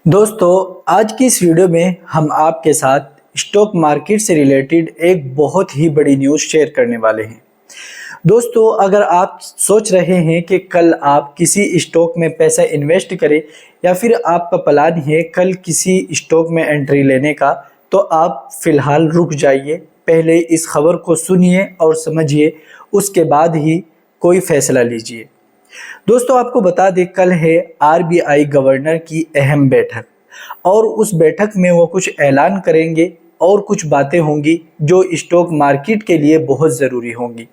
दोस्तों, आज की इस वीडियो में हम आपके साथ स्टॉक मार्केट से रिलेटेड एक बहुत ही बड़ी न्यूज़ शेयर करने वाले हैं। दोस्तों, अगर आप सोच रहे हैं कि कल आप किसी स्टॉक में पैसा इन्वेस्ट करें या फिर आपका प्लान है कल किसी स्टॉक में एंट्री लेने का, तो आप फ़िलहाल रुक जाइए। पहले इस खबर को सुनिए और समझिए, उसके बाद ही कोई फ़ैसला लीजिए। दोस्तों, आपको बता दें, कल है आरबीआई गवर्नर की अहम बैठक और उस बैठक में वो कुछ ऐलान करेंगे और कुछ बातें होंगी जो स्टॉक मार्केट के लिए बहुत ज़रूरी होंगी।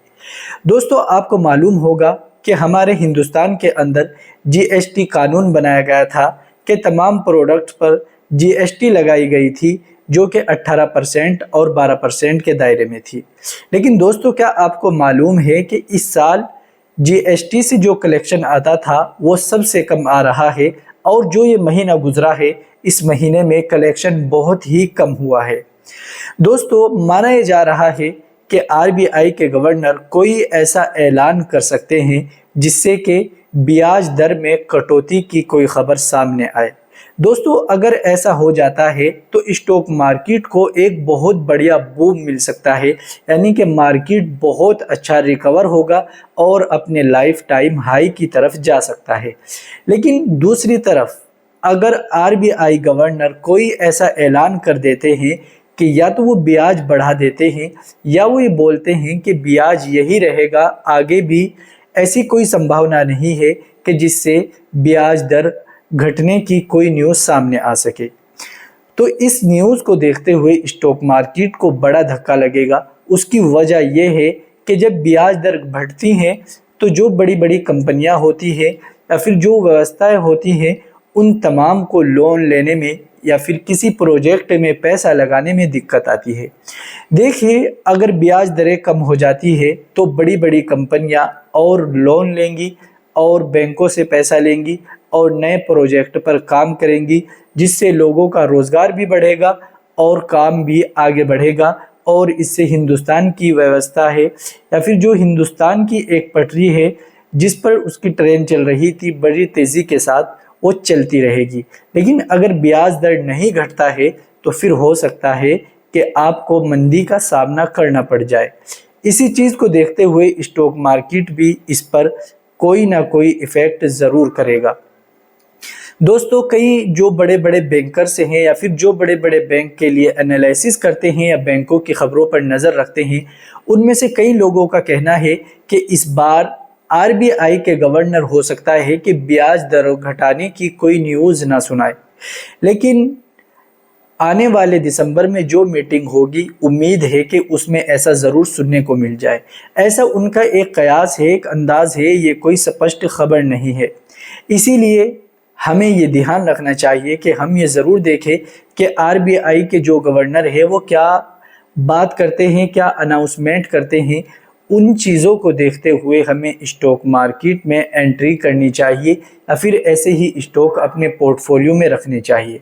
दोस्तों, आपको मालूम होगा कि हमारे हिंदुस्तान के अंदर जीएसटी कानून बनाया गया था कि तमाम प्रोडक्ट्स पर जीएसटी लगाई गई थी जो कि 18% और 12% के दायरे में थी। लेकिन दोस्तों, क्या आपको मालूम है कि इस साल जीएसटी से जो कलेक्शन आता था वो सबसे कम आ रहा है और जो ये महीना गुजरा है इस महीने में कलेक्शन बहुत ही कम हुआ है। दोस्तों, माना यह जा रहा है कि आरबीआई के गवर्नर कोई ऐसा ऐलान कर सकते हैं जिससे कि ब्याज दर में कटौती की कोई खबर सामने आए। दोस्तों, अगर ऐसा हो जाता है तो स्टॉक मार्केट को एक बहुत बढ़िया बूम मिल सकता है, यानी कि मार्केट बहुत अच्छा रिकवर होगा और अपने लाइफ टाइम हाई की तरफ जा सकता है। लेकिन दूसरी तरफ अगर आरबीआई गवर्नर कोई ऐसा ऐलान कर देते हैं कि या तो वो ब्याज बढ़ा देते हैं या वो ये बोलते हैं कि ब्याज यही रहेगा आगे भी, ऐसी कोई संभावना नहीं है कि जिससे ब्याज दर घटने की कोई न्यूज़ सामने आ सके। तो इस न्यूज़ को देखते हुए स्टॉक मार्केट को बड़ा धक्का लगेगा। उसकी वजह यह है कि जब ब्याज दर बढ़ती हैं तो जो बड़ी बड़ी कंपनियां होती हैं या फिर जो व्यवस्थाएं होती हैं उन तमाम को लोन लेने में या फिर किसी प्रोजेक्ट में पैसा लगाने में दिक्कत आती है। देखिए, अगर ब्याज दरें कम हो जाती है तो बड़ी बड़ी कंपनियां और लोन लेंगी और बैंकों से पैसा लेंगी और नए प्रोजेक्ट पर काम करेंगी, जिससे लोगों का रोज़गार भी बढ़ेगा और काम भी आगे बढ़ेगा और इससे हिंदुस्तान की व्यवस्था है या फिर जो हिंदुस्तान की एक पटरी है जिस पर उसकी ट्रेन चल रही थी बड़ी तेज़ी के साथ, वो चलती रहेगी। लेकिन अगर ब्याज दर नहीं घटता है तो फिर हो सकता है कि आपको मंदी का सामना करना पड़ जाए। इसी चीज़ को देखते हुए स्टॉक मार्केट भी इस पर कोई ना कोई इफ़ेक्ट ज़रूर करेगा। दोस्तों, कई जो बड़े बड़े बैंकर्स हैं या फिर जो बड़े बड़े बैंक के लिए एनालिसिस करते हैं या बैंकों की खबरों पर नज़र रखते हैं, उनमें से कई लोगों का कहना है कि इस बार आरबीआई के गवर्नर हो सकता है कि ब्याज दर घटाने की कोई न्यूज़ ना सुनाए। लेकिन आने वाले दिसंबर में जो मीटिंग होगी, उम्मीद है कि उसमें ऐसा ज़रूर सुनने को मिल जाए। ऐसा उनका एक कयास है, एक अंदाज है, ये कोई स्पष्ट खबर नहीं है। इसीलिए हमें ये ध्यान रखना चाहिए कि हम ये ज़रूर देखें कि आरबीआई के जो गवर्नर है वो क्या बात करते हैं, क्या अनाउंसमेंट करते हैं। उन चीज़ों को देखते हुए हमें स्टॉक मार्केट में एंट्री करनी चाहिए या फिर ऐसे ही स्टॉक अपने पोर्टफोलियो में रखने चाहिए।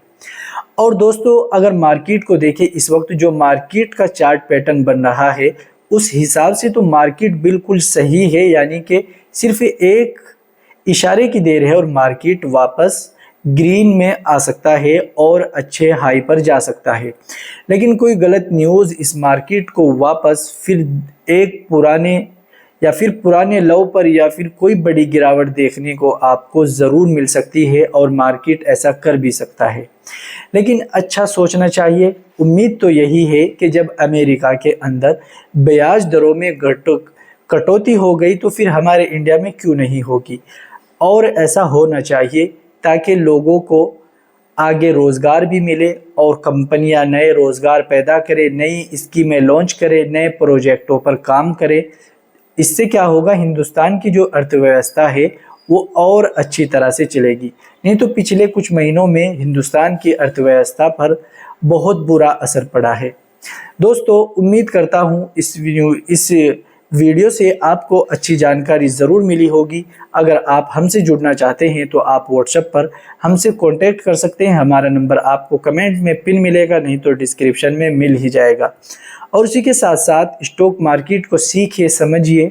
और दोस्तों, अगर मार्केट को देखें, इस वक्त जो मार्केट का चार्ट पैटर्न बन रहा है उस हिसाब से तो मार्केट बिल्कुल सही है, यानी कि सिर्फ एक इशारे की देर है और मार्केट वापस ग्रीन में आ सकता है और अच्छे हाई पर जा सकता है। लेकिन कोई गलत न्यूज़ इस मार्केट को वापस फिर एक पुराने लो पर या फिर कोई बड़ी गिरावट देखने को आपको ज़रूर मिल सकती है और मार्केट ऐसा कर भी सकता है। लेकिन अच्छा सोचना चाहिए। उम्मीद तो यही है कि जब अमेरिका के अंदर ब्याज दरों में कटौती हो गई तो फिर हमारे इंडिया में क्यों नहीं होगी, और ऐसा होना चाहिए ताकि लोगों को आगे रोज़गार भी मिले और कंपनियां नए रोज़गार पैदा करें, नई स्कीमें लॉन्च करें, नए प्रोजेक्टों पर काम करें। इससे क्या होगा, हिंदुस्तान की जो अर्थव्यवस्था है वो और अच्छी तरह से चलेगी। नहीं तो पिछले कुछ महीनों में हिंदुस्तान की अर्थव्यवस्था पर बहुत बुरा असर पड़ा है। दोस्तों, उम्मीद करता हूँ इस वीडियो से आपको अच्छी जानकारी ज़रूर मिली होगी। अगर आप हमसे जुड़ना चाहते हैं तो आप व्हाट्सएप पर हमसे कांटेक्ट कर सकते हैं। हमारा नंबर आपको कमेंट में पिन मिलेगा, नहीं तो डिस्क्रिप्शन में मिल ही जाएगा। और उसी के साथ साथ स्टॉक मार्केट को सीखिए, समझिए।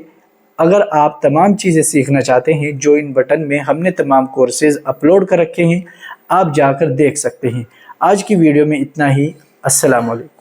अगर आप तमाम चीज़ें सीखना चाहते हैं, ज्वाइन बटन में हमने तमाम कोर्सेज़ अपलोड कर रखे हैं, आप जाकर देख सकते हैं। आज की वीडियो में इतना ही। अस्सलाम वालेकुम।